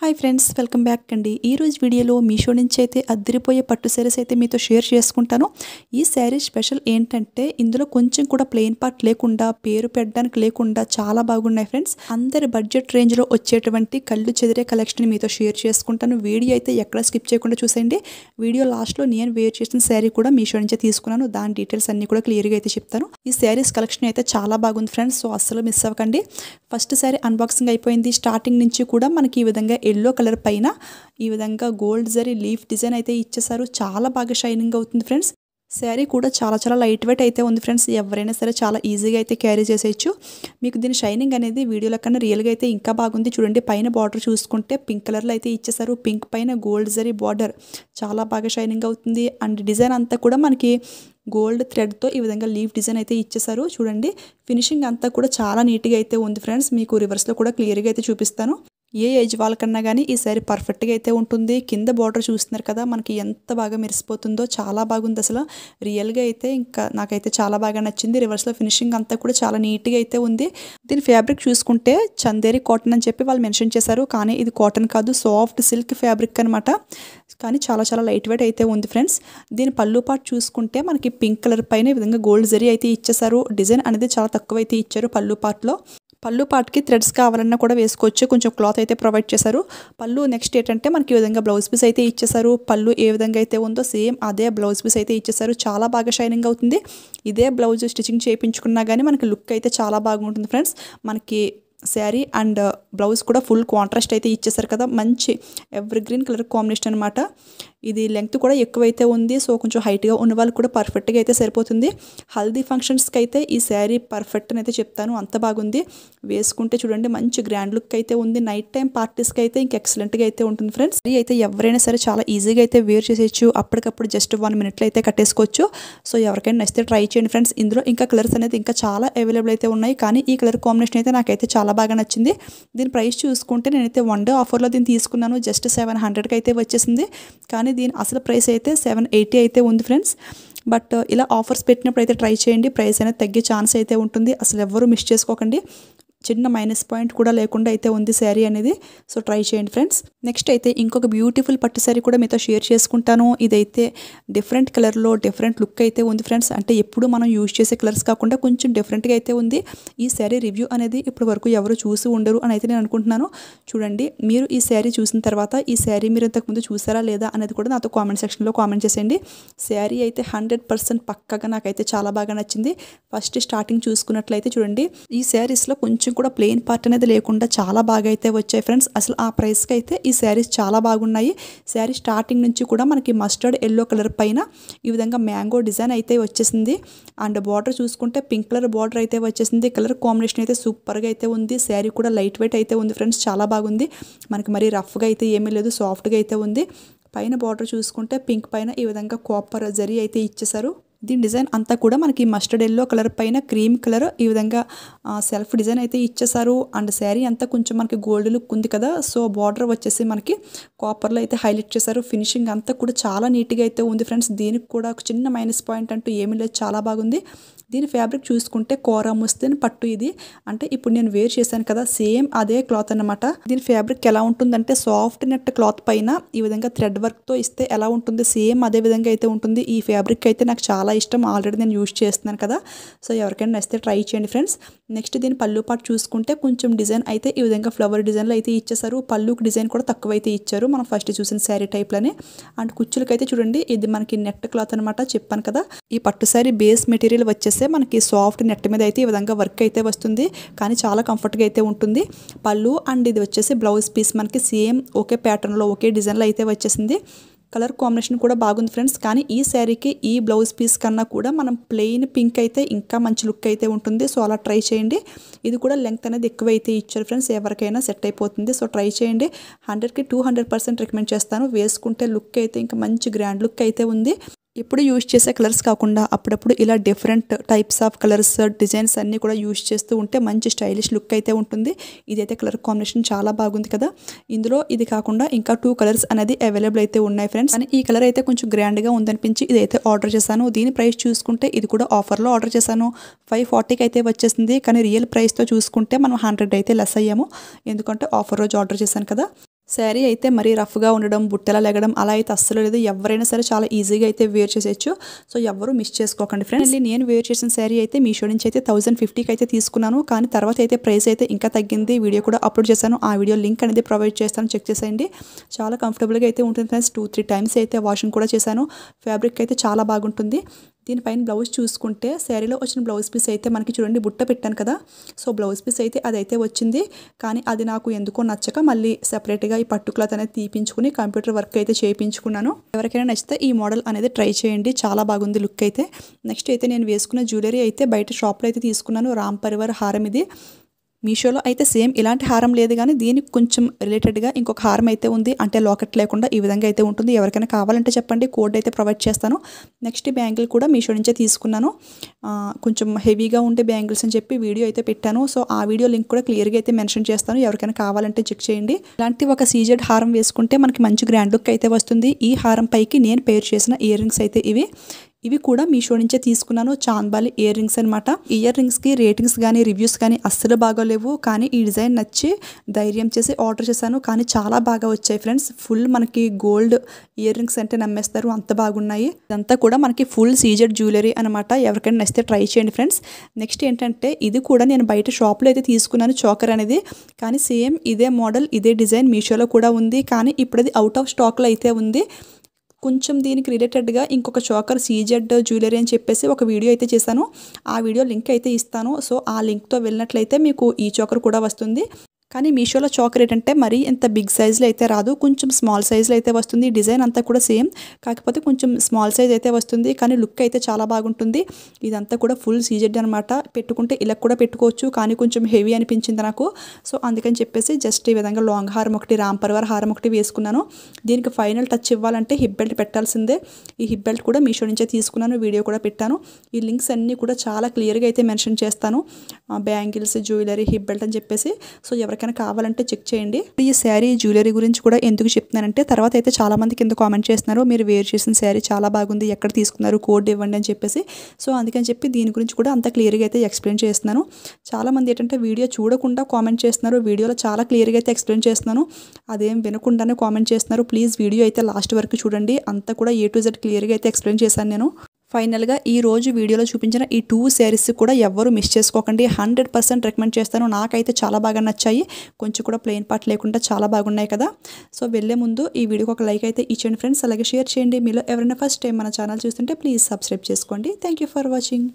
Hi friends, welcome back అండి. ఈరోజు వీడియోలో మీషో నుంచి అయితే అద్దరిపోయే పట్టు శారీస్ అయితే మీతో షేర్ చేసుకుంటాను. ఈ శారీ స్పెషల్ ఏంటంటే ఇందులో కొంచెం కూడా ప్లెయిన్ పార్ట్ లేకుండా, పేరు పెట్టడానికి లేకుండా చాలా బాగున్నాయి ఫ్రెండ్స్. అందరి బడ్జెట్ రేంజ్లో వచ్చేటువంటి కళ్ళు చెదిరే కలెక్షన్ మీతో షేర్ చేసుకుంటాను. వీడియో అయితే ఎక్కడ స్కిప్ చేయకుండా చూసేయండి. వీడియో లాస్ట్లో నేను వేర్ చేసిన శారీ కూడా మీషో నుంచే తీసుకున్నాను. దాని డీటెయిల్స్ అన్ని కూడా క్లియర్గా అయితే చెప్తాను. ఈ శారీస్ కలెక్షన్ అయితే చాలా బాగుంది ఫ్రెండ్స్, సో అస్సలు మిస్ అవ్వకండి. ఫస్ట్ శారీ అన్బాక్సింగ్ అయిపోయింది. స్టార్టింగ్ నుంచి కూడా మనకి ఈ విధంగా ఎల్లో కలర్ పైన ఈ విధంగా గోల్డ్ జరీ లీఫ్ డిజైన్ అయితే ఇచ్చేసారు. చాలా బాగా షైనింగ్ అవుతుంది ఫ్రెండ్స్. శారీ కూడా చాలా లైట్ వెయిట్ అయితే ఉంది ఫ్రెండ్స్. ఎవరైనా సరే చాలా ఈజీగా అయితే క్యారీ చేసేయచ్చు. మీకు దీని షైనింగ్ అనేది వీడియోలో కన్నా రియల్గా అయితే ఇంకా బాగుంది. చూడండి, పైన బార్డర్ చూసుకుంటే పింక్ కలర్లో అయితే ఇచ్చేసారు. పింక్ పైన గోల్డ్ జరీ బార్డర్ చాలా బాగా షైనింగ్ అవుతుంది. అండ్ డిజైన్ అంతా కూడా మనకి గోల్డ్ థ్రెడ్తో ఈ విధంగా లీఫ్ డిజైన్ అయితే ఇచ్చేసారు. చూడండి, ఫినిషింగ్ అంతా కూడా చాలా నీట్గా అయితే ఉంది ఫ్రెండ్స్. మీకు రివర్స్లో కూడా క్లియర్గా అయితే చూపిస్తాను. ఏ ఏజ్ వాళ్ళకన్నా కానీ ఈ శారీ పర్ఫెక్ట్గా అయితే ఉంటుంది. కింద బార్డర్ చూస్తున్నారు కదా, మనకి ఎంత బాగా మెరిసిపోతుందో, చాలా బాగుంది అసలు. రియల్గా అయితే ఇంకా నాకైతే చాలా బాగా నచ్చింది. రివర్స్లో ఫినిషింగ్ అంతా కూడా చాలా నీట్గా అయితే ఉంది. దీని ఫ్యాబ్రిక్ చూసుకుంటే చందేరి కాటన్ అని చెప్పి వాళ్ళు మెన్షన్ చేశారు, కానీ ఇది కాటన్ కాదు, సాఫ్ట్ సిల్క్ ఫ్యాబ్రిక్ అనమాట. కానీ చాలా లైట్ వెయిట్ అయితే ఉంది ఫ్రెండ్స్. దీని పళ్ళు పార్ట్ చూసుకుంటే మనకి పింక్ కలర్ పైన ఈ విధంగా గోల్డ్ జరీ అయితే ఇచ్చేసారు. డిజైన్ అనేది చాలా తక్కువ అయితే ఇచ్చారు పళ్ళు పార్ట్లో. పళ్ళు పార్ట్కి థ్రెడ్స్ కావాలన్నా కూడా వేసుకోవచ్చు. కొంచెం క్లాత్ అయితే ప్రొవైడ్ చేశారు. పళ్ళు నెక్స్ట్ ఏంటంటే మనకి ఈ విధంగా బ్లౌజ్ పీస్ అయితే ఇచ్చేసారు. పళ్ళు ఏ విధంగా అయితే ఉందో సేమ్ అదే బ్లౌజ్ పీస్ అయితే ఇచ్చేసారు. చాలా బాగా షైనింగ్ అవుతుంది. ఇదే బ్లౌజ్ స్టిచ్చింగ్ చేయించుకున్నా కానీ మనకి లుక్ అయితే చాలా బాగుంటుంది ఫ్రెండ్స్. మనకి శారీ అండ్ బ్లౌజ్ కూడా ఫుల్ కాంట్రాస్ట్ అయితే ఇచ్చేసారు కదా. మంచి ఎవర్ గ్రీన్ కలర్ కాంబినేషన్ అనమాట. ఇది లెంగ్త్ కూడా ఎక్కువైతే ఉంది. సో కొంచెం హైట్గా ఉన్న వాళ్ళు కూడా పర్ఫెక్ట్గా అయితే సరిపోతుంది. హల్దీ ఫంక్షన్స్కి అయితే ఈ శారీ పర్ఫెక్ట్ అని అయితే చెప్తాను, అంత బాగుంది. వేసుకుంటే చూడండి మంచి గ్రాండ్ లుక్ అయితే ఉంది. నైట్ టైం పార్టీస్కి అయితే ఇంక ఎక్సలెంట్గా అయితే ఉంటుంది ఫ్రెండ్స్. ఇది అయితే ఎవరైనా సరే చాలా ఈజీగా అయితే వేర్ చేసేయచ్చు. అప్పటికప్పుడు జస్ట్ 1 minute అయితే కట్టేసుకోవచ్చు. సో ఎవరికైనా నచ్చితే ట్రై చేయండి ఫ్రెండ్స్. ఇందులో ఇంకా కలర్స్ అనేది ఇంకా చాలా అవైలబుల్ అయితే ఉన్నాయి, కానీ ఈ కలర్ కాంబినేషన్ అయితే నాకైతే చాలా బాగా నచ్చింది. దీని ప్రైస్ చూసుకుంటే నేనైతే 1 day ఆఫర్లో దీన్ని తీసుకున్నాను. జస్ట్ 700కి అయితే వచ్చేసింది, కానీ దీని అసలు ప్రైస్ అయితే 780 అయితే ఉంది ఫ్రెండ్స్. బట్ ఇలా ఆఫర్స్ పెట్టినప్పుడు అయితే ట్రై చేయండి. ప్రైస్ అనేది తగ్గే ఛాన్స్ అయితే ఉంటుంది. అసలు ఎవ్వరూ మిస్ చేసుకోకండి. చిన్న మైనస్ పాయింట్ కూడా లేకుండా అయితే ఉంది శారీ అనేది. సో ట్రై చేయండి ఫ్రెండ్స్. నెక్స్ట్ అయితే ఇంకొక బ్యూటిఫుల్ పట్టు శారీ కూడా మీతో షేర్ చేసుకుంటాను. ఇదైతే డిఫరెంట్ కలర్లో డిఫరెంట్ లుక్ అయితే ఉంది ఫ్రెండ్స్. అంటే ఎప్పుడు మనం యూజ్ చేసే కలర్స్ కాకుండా కొంచెం డిఫరెంట్గా అయితే ఉంది. ఈ శారీ రివ్యూ అనేది ఇప్పటి వరకు ఎవరు చూసి ఉండరు అని అయితే నేను అనుకుంటున్నాను. చూడండి, మీరు ఈ శారీ చూసిన తర్వాత ఈ శారీ మీరు ఇంతకుముందు చూసారా లేదా అనేది కూడా నాతో కామెంట్ సెక్షన్లో కామెంట్ చేసేయండి. శారీ అయితే 100% పక్కగా నాకైతే చాలా బాగా నచ్చింది. ఫస్ట్ స్టార్టింగ్ చూసుకున్నట్లయితే చూడండి, ఈ శారీస్లో కొంచెం కూడా ప్లెయిన్ పార్ట్ అనేది లేకుండా చాలా బాగా అయితే వచ్చాయి ఫ్రెండ్స్. అసలు ఆ ప్రైస్కి అయితే ఈ శారీస్ చాలా బాగున్నాయి. శారీ స్టార్టింగ్ నుంచి కూడా మనకి మస్టర్డ్ ఎల్లో కలర్ పైన ఈ విధంగా మ్యాంగో డిజైన్ అయితే వచ్చేసింది. అండ్ బార్డర్ చూసుకుంటే పింక్ కలర్ బార్డర్ అయితే వచ్చేసింది. కలర్ కాంబినేషన్ అయితే సూపర్గా అయితే ఉంది. శారీ కూడా లైట్ వెయిట్ అయితే ఉంది ఫ్రెండ్స్, చాలా బాగుంది. మనకి మరీ రఫ్గా అయితే ఏమీ లేదు, సాఫ్ట్గా అయితే ఉంది. పైన బార్డర్ చూసుకుంటే పింక్ పైన ఈ విధంగా కాపర్ జరీ అయితే ఇచ్చేసారు. దీని డిజైన్ అంతా కూడా మనకి మస్టర్డ్ ఎల్లో కలర్ పైన క్రీమ్ కలర్ ఈ విధంగా సెల్ఫ్ డిజైన్ అయితే ఇచ్చేసారు. అండ్ శారీ అంతా కొంచెం మనకి గోల్డ్ లుక్ ఉంది కదా, సో బార్డర్ వచ్చేసి మనకి కాపర్లో అయితే హైలైట్ చేశారు. ఫినిషింగ్ అంతా కూడా చాలా నీట్గా అయితే ఉంది ఫ్రెండ్స్. దీనికి కూడా ఒక చిన్న మైనస్ పాయింట్ అంటూ ఏమీ లేదు, చాలా బాగుంది. దీని ఫ్యాబ్రిక్ చూసుకుంటే కోరా ముస్తేన్ పట్టు. ఇది అంటే ఇప్పుడు నేను వేర్ చేశాను కదా, సేమ్ అదే క్లాత్ అనమాట. దీని ఫ్యాబ్రిక్ ఎలా ఉంటుందంటే సాఫ్ట్ నెట్ క్లాత్ పైన ఈ విధంగా థ్రెడ్ వర్క్తో ఇస్తే ఎలా ఉంటుంది సేమ్ అదే విధంగా అయితే ఉంటుంది. ఈ ఫ్యాబ్రిక్ అయితే నాకు చాలా ఇష్టం. ఆల్రెడీ నేను యూజ్ చేస్తున్నాను కదా, సో ఎవరికైనా నచ్చితే ట్రై చేయండి ఫ్రెండ్స్. నెక్స్ట్ దీని పళ్ళు పార్ట్ చూసుకుంటే కొంచెం డిజైన్ అయితే ఈ విధంగా ఫ్లవర్ డిజైన్లో అయితే ఇచ్చేసారు. పళ్ళుకి డిజైన్ కూడా తక్కువ అయితే ఇచ్చారు, మనం ఫస్ట్ చూసిన శారీ టైప్లోనే. అండ్ కుచ్చులకైతే చూడండి, ఇది మనకి నెట్ క్లాత్ అనమాట, చెప్పాను కదా. ఈ పట్టు శారీ బేస్ మెటీరియల్ వచ్చేస్తే మనకి సాఫ్ట్ నెట్ మీద అయితే ఈ విధంగా వర్క్ అయితే వస్తుంది, కానీ చాలా కంఫర్ట్గా అయితే ఉంటుంది. పళ్ళు అండ్ ఇది వచ్చేసి బ్లౌజ్ పీస్ మనకి సేమ్ ఒకే ప్యాటర్న్లో ఒకే డిజైన్లో అయితే వచ్చేసింది. కలర్ కాంబినేషన్ కూడా బాగుంది ఫ్రెండ్స్. కానీ ఈ శారీకి ఈ బ్లౌజ్ పీస్ కన్నా కూడా మనం ప్లెయిన్ పింక్ అయితే ఇంకా మంచి లుక్ అయితే ఉంటుంది. సో అలా ట్రై చేయండి. ఇది కూడా లెంగ్త్ అనేది ఎక్కువ అయితే ఇచ్చారు ఫ్రెండ్స్, ఎవరికైనా సెట్ అయిపోతుంది. సో ట్రై చేయండి. 100కి 200% రికమెండ్ చేస్తాను. వేసుకుంటే లుక్ అయితే ఇంకా మంచి గ్రాండ్ లుక్ అయితే ఉంది. ఎప్పుడు యూజ్ చేసే కలర్స్ కాకుండా అప్పుడప్పుడు ఇలా different types of colours designs అన్నీ కూడా యూజ్ చేస్తూ ఉంటే మంచి స్టైలిష్ లుక్ అయితే ఉంటుంది. ఇదైతే కలర్ కాంబినేషన్ చాలా బాగుంది కదా. ఇందులో ఇది కాకుండా ఇంకా 2 కలర్స్ అనేది అవైలబుల్ అయితే ఉన్నాయి ఫ్రెండ్స్. కానీ ఈ కలర్ అయితే కొంచెం గ్రాండ్గా ఉందనిపించి ఇదైతే ఆర్డర్ చేశాను. దీని ప్రైస్ చూసుకుంటే ఇది కూడా ఆఫర్లో ఆర్డర్ చేశాను. 540కి అయితే వచ్చేసింది, కానీ రియల్ ప్రైస్తో చూసుకుంటే మనం 100 అయితే లెస్ అయ్యాము, ఎందుకంటే ఆఫర్ రోజు ఆర్డర్ చేశాను కదా. శారీ అయితే మరీ రఫ్గా ఉండడం, బుట్టలా లెగడం అలా అయితే అస్సలు లేదు. ఎవరైనా సరే చాలా ఈజీగా అయితే వేర్ చేసేయచ్చు. సో ఎవరు మిస్ చేసుకోకండి ఫ్రెండ్స్. నేను వేర్ చేసిన శారీ అయితే మీషో నుంచి అయితే 1050కి అయితే తీసుకున్నాను. కానీ తర్వాత అయితే ప్రైస్ అయితే ఇంకా తగ్గింది. వీడియో కూడా అప్లోడ్ చేశాను. ఆ వీడియో లింక్ అనేది ప్రొవైడ్ చేస్తాను, చెక్ చేసేయండి. చాలా కంఫర్టబుల్గా అయితే ఉంటుంది ఫ్రెండ్స్. 2-3 టైమ్స్ అయితే వాషింగ్ కూడా చేశాను. ఫ్యాబ్రిక్ అయితే చాలా బాగుంటుంది. దీనిపైన బ్లౌజ్ చూసుకుంటే శారీలో వచ్చిన బ్లౌజ్ పీస్ అయితే మనకి చూడండి బుట్ట పెట్టాను కదా, సో బ్లౌజ్ పీస్ అయితే అదైతే వచ్చింది. కానీ అది నాకు ఎందుకో నచ్చక మళ్ళీ సెపరేట్గా ఈ పట్టు క్లాత్ అనేది తీపించుకుని కంప్యూటర్ వర్క్ అయితే చేయించుకున్నాను. ఎవరికైనా నచ్చితే ఈ మోడల్ అనేది ట్రై చేయండి, చాలా బాగుంది లుక్ అయితే. నెక్స్ట్ అయితే నేను వేసుకున్న జ్యువెలరీ అయితే బయట షాప్లో అయితే తీసుకున్నాను. రామ్ పరివార్ హారం ఇది. మీషోలో అయితే సేమ్ ఇలాంటి హారం లేదు, కానీ దీనికి కొంచెం రిలేటెడ్గా ఇంకొక హారం అయితే ఉంది. అంటే లాకెట్ లేకుండా ఈ విధంగా అయితే ఉంటుంది. ఎవరికైనా కావాలంటే చెప్పండి, కోడ్ అయితే ప్రొవైడ్ చేస్తాను. నెక్స్ట్ బ్యాంగిల్ కూడా మీషో నుంచే తీసుకున్నాను. కొంచెం హెవీగా ఉండే బ్యాంగిల్స్ అని చెప్పి వీడియో అయితే పెట్టాను. సో ఆ వీడియో లింక్ కూడా క్లియర్గా అయితే మెన్షన్ చేస్తాను. ఎవరికైనా కావాలంటే చెక్ చేయండి. ఇలాంటి ఒక సీజెడ్ హారం వేసుకుంటే మనకి మంచి గ్రాండ్ లుక్ అయితే వస్తుంది. ఈ హారం పైకి నేను పేర్ చేసిన ఇయర్ రింగ్స్ అయితే ఇవి కూడా మీషో నుంచే తీసుకున్నాను. చాంద్బాలి ఇయర్ రింగ్స్ అనమాట. ఇయర్ రింగ్స్కి రేటింగ్స్ కానీ రివ్యూస్ కానీ అస్సలు బాగోలేవు. కానీ ఈ డిజైన్ నచ్చి ధైర్యం చేసి ఆర్డర్ చేశాను. కానీ చాలా బాగా వచ్చాయి ఫ్రెండ్స్. ఫుల్ మనకి గోల్డ్ ఇయర్ రింగ్స్ అంటే నమ్మేస్తారు, అంత బాగున్నాయి. ఇదంతా కూడా మనకి ఫుల్ సీజెడ్ జ్యువెలరీ అనమాట. ఎవరికైనా నచ్చితే ట్రై చేయండి ఫ్రెండ్స్. నెక్స్ట్ ఏంటంటే ఇది కూడా నేను బయట షాప్లో అయితే తీసుకున్నాను, చోకర్ అనేది. కానీ సేమ్ ఇదే మోడల్ ఇదే డిజైన్ మీషోలో కూడా ఉంది. కానీ ఇప్పుడు అది అవుట్ ఆఫ్ స్టాక్లో అయితే ఉంది. కొంచెం దీనికి రిలేటెడ్గా ఇంకొక చోకర్ సీజెడ్ జ్యువెలరీ అని చెప్పేసి ఒక వీడియో అయితే చేశాను. ఆ వీడియో లింక్ అయితే ఇస్తాను. సో ఆ లింక్తో వెళ్ళినట్లయితే మీకు ఈ చోకర్ కూడా వస్తుంది. కానీ మీషోలో చోకర్ ఏంటంటే మరీ ఇంత బిగ్ సైజులో అయితే రాదు, కొంచెం స్మాల్ సైజులో అయితే వస్తుంది. డిజైన్ అంతా కూడా సేమ్, కాకపోతే కొంచెం స్మాల్ సైజ్ అయితే వస్తుంది. కానీ లుక్ అయితే చాలా బాగుంటుంది. ఇదంతా కూడా ఫుల్ సీజెడ్ అనమాట. పెట్టుకుంటే ఇలా కూడా పెట్టుకోవచ్చు, కానీ కొంచెం హెవీ అనిపించింది నాకు. సో అందుకని చెప్పేసి జస్ట్ ఈ విధంగా లాంగ్ హారం ఒకటి, రామ్ పరివార్ హారం ఒకటి వేసుకున్నాను. దీనికి ఫైనల్ టచ్ ఇవ్వాలంటే హిప్ బెల్ట్ పెట్టాల్సిందే. ఈ హిప్ బెల్ట్ కూడా మీషో నుంచే తీసుకున్నాను, వీడియో కూడా పెట్టాను. ఈ లింక్స్ అన్నీ కూడా చాలా క్లియర్గా అయితే మెన్షన్ చేస్తాను. బ్యాంగిల్స్, జ్యువెలరీ, హిప్ బెల్ట్ అని చెప్పేసి. సో ఎవరికైనా కావాలంటే చెక్ చేయండి. ఈ శారీ జ్యువెలరీ గురించి కూడా ఎందుకు చెప్తున్నానంటే తర్వాత అయితే చాలా మంది కింద కామెంట్ చేస్తున్నారు, మీరు వేర్ చేసిన శారీ చాలా బాగుంది, ఎక్కడ తీసుకున్నారు, కోడ్ ఇవ్వండి అని చెప్పేసి. సో అందుకని చెప్పి దీని గురించి కూడా అంత క్లియర్గా అయితే ఎక్స్ప్లెయిన్ చేస్తున్నాను. చాలా మంది ఏంటంటే వీడియో చూడకుండా కామెంట్ చేస్తున్నారు, వీడియోలో చాలా క్లియర్గా అయితే ఎక్స్ప్లెయిన్ చేస్తున్నాను, అదేం వినకుండానే కామెంట్ చేస్తున్నారు. ప్లీజ్ వీడియో అయితే లాస్ట్ వరకు చూడండి, అంతా కూడా A to Z క్లియర్గా అయితే ఎక్స్ప్లెయిన్ చేశాను నేను. ఫైనల్గా ఈ రోజు వీడియోలో చూపించిన ఈ 2 శారీస్ కూడా ఎవ్వరూ మిస్ చేసుకోకండి. 100% రికమెండ్ చేస్తాను. నాకైతే చాలా బాగా నచ్చాయి. కొంచెం కూడా ప్లెయిన్ పార్ట్ లేకుండా చాలా బాగున్నాయి కదా. సో వెళ్ళే ముందు ఈ వీడియోకి ఒక లైక్ అయితే ఇచ్చేయండి ఫ్రెండ్స్. అలాగే షేర్ చేయండి. మీలో ఎవరైనా ఫస్ట్ టైం మన ఛానల్ చూస్తుంటే ప్లీజ్ సబ్స్క్రైబ్ చేసుకోండి. Thank you for watching.